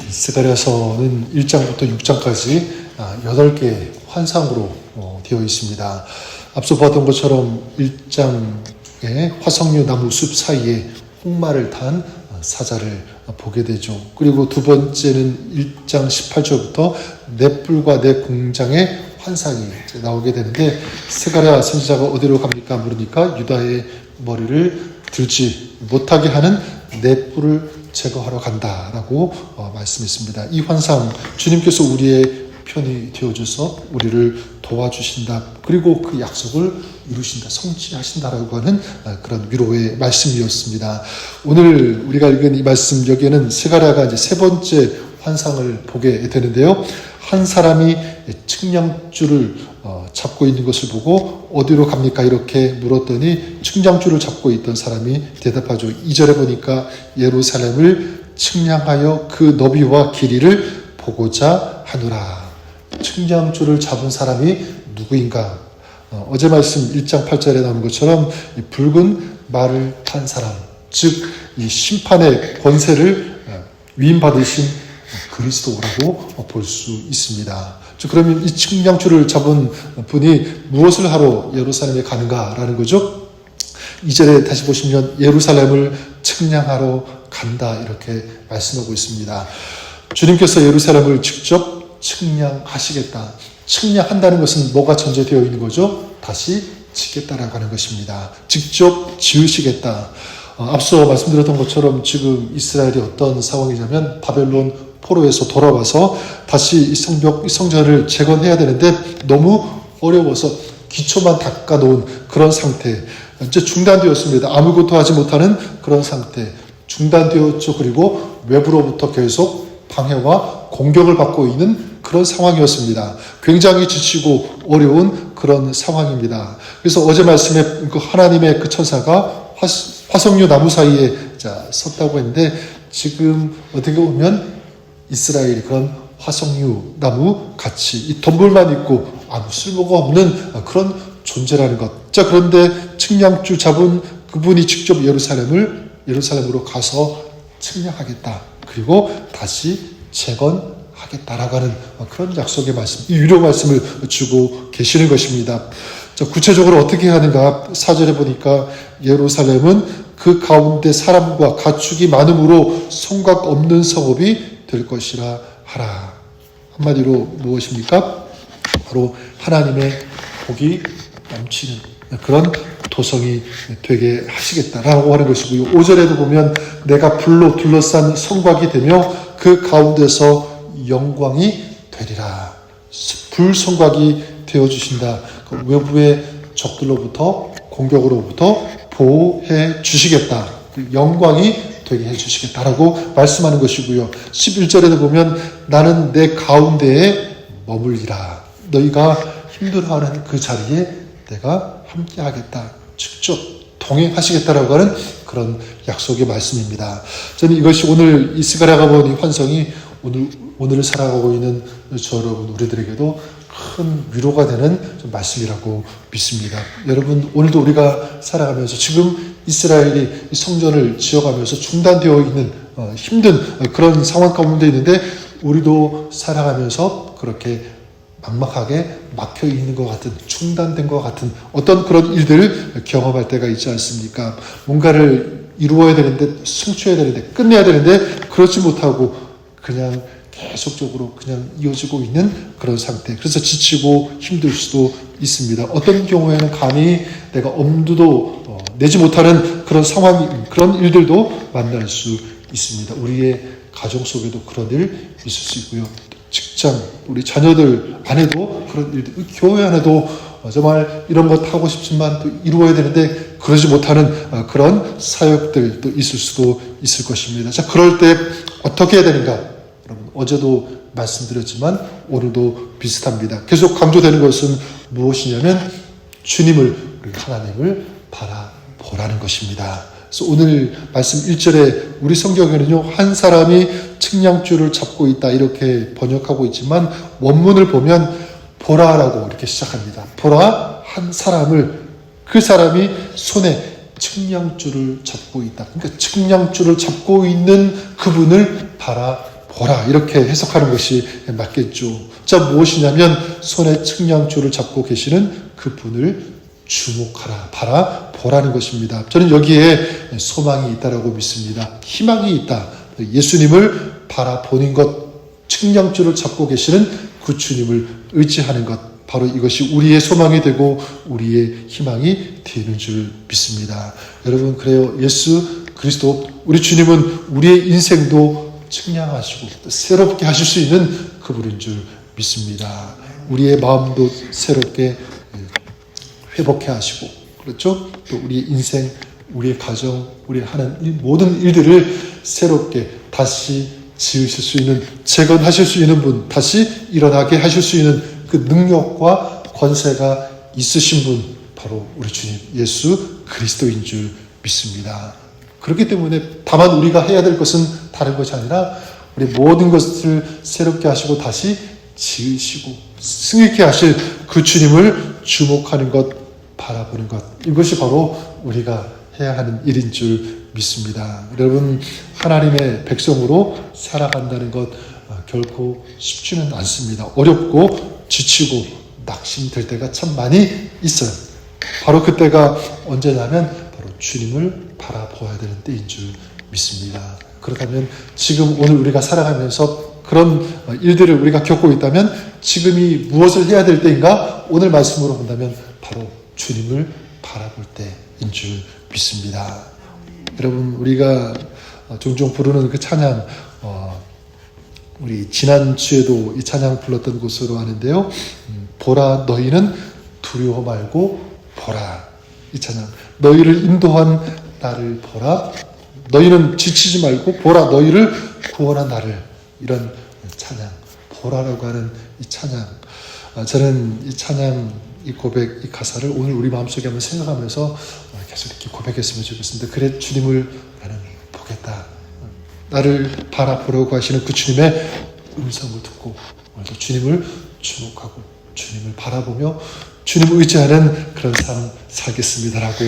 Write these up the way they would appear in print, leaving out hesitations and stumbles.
스가랴서는 1장부터 6장까지 8개의 환상으로 되어 있습니다. 앞서 보았던 것처럼 1장에 화석류 나무 숲 사이에 홍마를 탄 사자를 보게 되죠. 그리고 두 번째는 1장 18절부터 내 뿔과 내 공장의 환상이 나오게 되는데, 스가랴 선지자가 어디로 갑니까? 물으니까 유다의 머리를 들지 못하게 하는 내 뿔을 제거하러 간다라고 말씀했습니다. 이 환상, 주님께서 우리의 편이 되어줘서 우리를 도와주신다, 그리고 그 약속을 이루신다, 성취하신다라고 하는 그런 위로의 말씀이었습니다. 오늘 우리가 읽은 이 말씀, 여기에는 스가랴가 이제 세 번째 환상을 보게 되는데요. 한 사람이 측량줄을 잡고 있는 것을 보고 어디로 갑니까? 이렇게 물었더니 측량줄을 잡고 있던 사람이 대답하죠. 2절에 보니까 예루살렘을 측량하여 그 너비와 길이를 보고자 하노라. 측량줄을 잡은 사람이 누구인가? 어제 말씀 1장 8절에 나온 것처럼 이 붉은 말을 탄 사람, 즉 이 심판의 권세를 위임받으신 그리스도라고 볼 수 있습니다. 그러면 이 측량줄을 잡은 분이 무엇을 하러 예루살렘에 가는가라는 거죠. 2절에 다시 보시면 예루살렘을 측량하러 간다, 이렇게 말씀하고 있습니다. 주님께서 예루살렘을 직접 측량하시겠다. 측량한다는 것은 뭐가 전제되어 있는 거죠? 다시 짓겠다라고 하는 것입니다. 직접 지으시겠다. 앞서 말씀드렸던 것처럼 지금 이스라엘이 어떤 상황이냐면 바벨론 포로에서 돌아와서 다시 이 성전을 재건해야 되는데 너무 어려워서 기초만 닦아놓은 그런 상태, 이제 중단되었습니다. 아무것도 하지 못하는 그런 상태, 중단되었죠. 그리고 외부로부터 계속 방해와 공격을 받고 있는 그런 상황이었습니다. 굉장히 지치고 어려운 그런 상황입니다. 그래서 어제 말씀에 그 하나님의 그 천사가 화석류 나무 사이에 섰다고 했는데, 지금 어떻게 보면 이스라엘이 그런 화석류 나무 같이 이 덤불만 있고 아무 쓸모가 없는 그런 존재라는 것. 그런데 측량줄 잡은 그분이 직접 예루살렘으로 가서 측량하겠다, 그리고 다시 재건하겠다라고 하는 그런 약속의 말씀, 이 위로 말씀을 주고 계시는 것입니다. 구체적으로 어떻게 하는가? 4절에 보니까 예루살렘은 그 가운데 사람과 가축이 많음으로 성곽 없는 성읍이 될 것이라 하라. 한마디로 무엇입니까? 바로 하나님의 복이 넘치는 그런 도성이 되게 하시겠다라고 하는 것이고요. 5절에도 보면 내가 불로 둘러싼 성곽이 되며 그 가운데서 영광이 되리라. 불성곽이 되어주신다. 그 외부의 적들로부터, 공격으로부터 보호해 주시겠다. 그 영광이 되게 해주시겠다라고 말씀하는 것이고요. 11절에도 보면 나는 내 가운데에 머물리라. 너희가 힘들어하는 그 자리에 내가 함께하겠다. 직접 동행하시겠다라고 하는 그런 약속의 말씀입니다. 저는 이것이 오늘 이 스가랴가 본 이 환상이 오늘을 살아가고 있는 저 여러분, 우리들에게도 큰 위로가 되는 말씀이라고 믿습니다. 여러분, 오늘도 우리가 살아가면서 지금 이스라엘이 성전을 지어가면서 중단되어 있는 힘든 그런 상황 가운데 있는데, 우리도 살아가면서 그렇게 막막하게 막혀 있는 것 같은, 중단된 것 같은 어떤 그런 일들을 경험할 때가 있지 않습니까? 뭔가를 이루어야 되는데, 승취해야 되는데, 끝내야 되는데 그렇지 못하고 그냥 계속적으로 그냥 이어지고 있는 그런 상태. 그래서 지치고 힘들 수도 있습니다. 어떤 경우에는 감히 내가 엄두도 내지 못하는 그런 상황, 그런 일들도 만날 수 있습니다. 우리의 가정 속에도 그런 일 있을 수 있고요. 직장, 우리 자녀들 안에도 그런 일들, 교회 안에도 정말 이런 것 하고 싶지만 또 이루어야 되는데 그러지 못하는 그런 사역들도 있을 수도 있을 것입니다. 자, 그럴 때 어떻게 해야 되는가? 여러분, 어제도 말씀드렸지만 오늘도 비슷합니다. 계속 강조되는 것은 무엇이냐면 주님을, 우리 하나님을 바라보라는 것입니다. 그래서 오늘 말씀 1절에 우리 성경에는요, 한 사람이 측량줄을 잡고 있다 이렇게 번역하고 있지만 원문을 보면 보라라고 이렇게 시작합니다. 보라, 한 사람을, 그 사람이 손에 측량줄을 잡고 있다. 그러니까 측량줄을 잡고 있는 그분을 바라보라. 바라보라 이렇게 해석하는 것이 맞겠죠. 자, 무엇이냐면 손에 측량줄을 잡고 계시는 그분을 주목하라, 바라보라는 것입니다. 저는 여기에 소망이 있다라고 믿습니다. 희망이 있다. 예수님을 바라보는 것, 측량줄을 잡고 계시는 그 주님을 의지하는 것, 바로 이것이 우리의 소망이 되고 우리의 희망이 되는 줄 믿습니다. 여러분, 그래요. 예수 그리스도, 우리 주님은 우리의 인생도 측량하시고 새롭게 하실 수 있는 그분인 줄 믿습니다. 우리의 마음도 새롭게 회복해 하시고, 그렇죠? 또 우리의 인생, 우리의 가정, 우리 하는 모든 일들을 새롭게 다시 지으실 수 있는, 재건하실 수 있는 분, 다시 일어나게 하실 수 있는 그 능력과 권세가 있으신 분, 바로 우리 주님 예수 그리스도인 줄 믿습니다. 그렇기 때문에 다만 우리가 해야 될 것은 다른 것이 아니라 우리 모든 것을 새롭게 하시고 다시 지으시고 승리케 하실 그 주님을 주목하는 것, 바라보는 것, 이것이 바로 우리가 해야 하는 일인 줄 믿습니다. 여러분, 하나님의 백성으로 살아간다는 것 결코 쉽지는 않습니다. 어렵고 지치고 낙심될 때가 참 많이 있어요. 바로 그때가 언제냐면 바로 주님을 바라보아야 되는 때인 줄 믿습니다. 그렇다면 지금 오늘 우리가 살아가면서 그런 일들을 우리가 겪고 있다면 지금이 무엇을 해야 될 때인가? 오늘 말씀으로 본다면 바로 주님을 바라볼 때인 줄 믿습니다. 여러분, 우리가 종종 부르는 그 찬양, 우리 지난주에도 이 찬양 불렀던 곳으로 아는데요. 보라, 너희는 두려워 말고 보라. 이 찬양. 너희를 인도한 나를 보라. 너희는 지치지 말고 보라. 너희를 구원한 나를. 이런 찬양. 보라라고 하는 이 찬양. 저는 이 찬양, 이 고백, 이 가사를 오늘 우리 마음속에 한번 생각하면서 계속 이렇게 고백했으면 좋겠습니다. 그래, 주님을 나는 보겠다. 나를 바라보려고 하시는 그 주님의 음성을 듣고 오늘도 주님을 주목하고 주님을 바라보며 주님을 의지하는 그런 삶 살겠습니다라고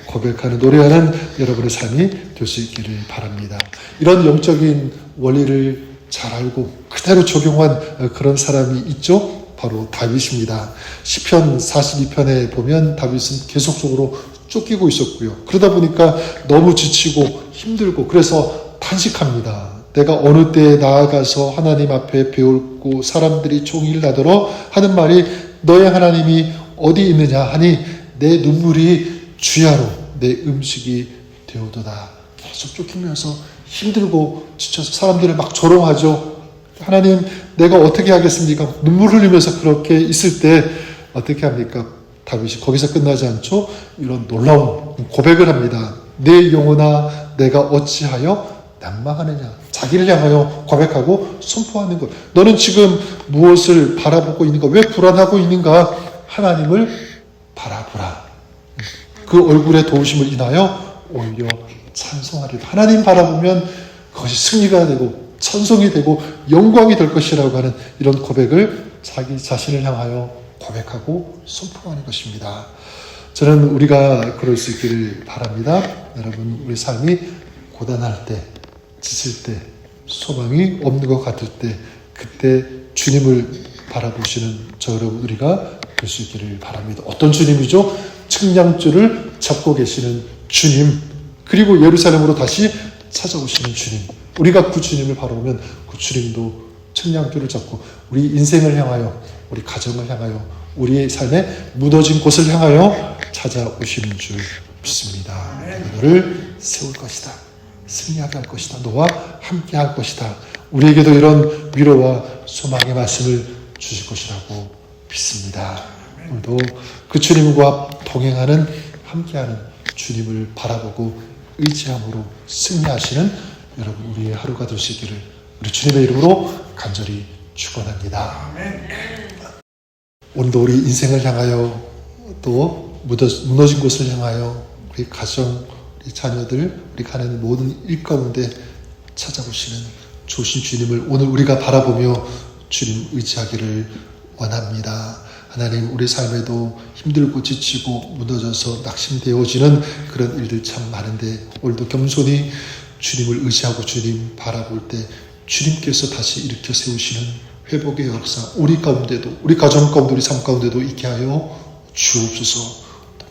고백하는, 노래하는 여러분의 삶이 될 수 있기를 바랍니다. 이런 영적인 원리를 잘 알고 그대로 적용한 그런 사람이 있죠. 바로 다윗입니다. 시편 42편에 보면 다윗은 계속적으로 쫓기고 있었고요. 그러다 보니까 너무 지치고 힘들고 그래서 탄식합니다. 내가 어느 때에 나아가서 하나님 앞에 배울고 사람들이 종일 나더러 하는 말이 너의 하나님이 어디 있느냐 하니 내 눈물이 주야로 내 음식이 되오도다. 계속 쫓기면서 힘들고 지쳐서 사람들을 막 조롱하죠. 하나님, 내가 어떻게 하겠습니까? 눈물 흘리면서 그렇게 있을 때 어떻게 합니까? 다윗이 거기서 끝나지 않죠. 이런 놀라운 고백을 합니다. 내 영혼아, 내가 어찌하여 난망하느냐. 자기를 향하여 고백하고 선포하는 것. 너는 지금 무엇을 바라보고 있는가? 왜 불안하고 있는가? 하나님을 바라보라. 그 얼굴의 도우심을 인하여 오히려 찬송하리라. 하나님 바라보면 그것이 승리가 되고 찬송이 되고 영광이 될 것이라고 하는 이런 고백을 자기 자신을 향하여 고백하고 선포하는 것입니다. 저는 우리가 그럴 수 있기를 바랍니다. 여러분, 우리 삶이 고단할 때, 지칠 때, 소망이 없는 것 같을 때, 그때 주님을 바라보시는 저 여러분 우리가 될 수 있기를 바랍니다. 어떤 주님이죠? 측량줄을 잡고 계시는 주님, 그리고 예루살렘으로 다시 찾아오시는 주님. 우리가 그 주님을 바라보면 그 주님도 측량줄을 잡고 우리 인생을 향하여, 우리 가정을 향하여, 우리의 삶에 무너진 곳을 향하여 찾아오시는 줄 믿습니다. 너를 세울 것이다. 승리하게 할 것이다. 너와 함께 할 것이다. 우리에게도 이런 위로와 소망의 말씀을 주실 것이라고 믿습니다. 오늘도 그 주님과 동행하는, 함께하는 주님을 바라보고 의지함으로 승리하시는 여러분 우리의 하루가 될 수 있기를 우리 주님의 이름으로 간절히 축원합니다. 오늘도 우리 인생을 향하여, 또 무너진 곳을 향하여, 우리 가정, 우리 자녀들, 우리 가는 모든 일 가운데 찾아오시는 좋으신 주님을 오늘 우리가 바라보며 주님 의지하기를 원합니다. 하나님, 우리 삶에도 힘들고 지치고 무너져서 낙심되어지는 그런 일들 참 많은데 오늘도 겸손히 주님을 의지하고 주님 바라볼 때 주님께서 다시 일으켜 세우시는 회복의 역사 우리 가운데도 우리 가정 가운데 우리 삶 가운데도 있게 하여 주옵소서.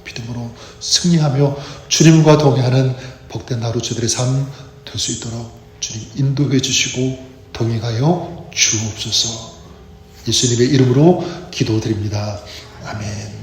믿음으로 승리하며 주님과 동행하는 복된 하루 저들의 삶 될 수 있도록 주님 인도해 주시고 동행하여 주옵소서. 예수님의 이름으로 기도드립니다. 아멘.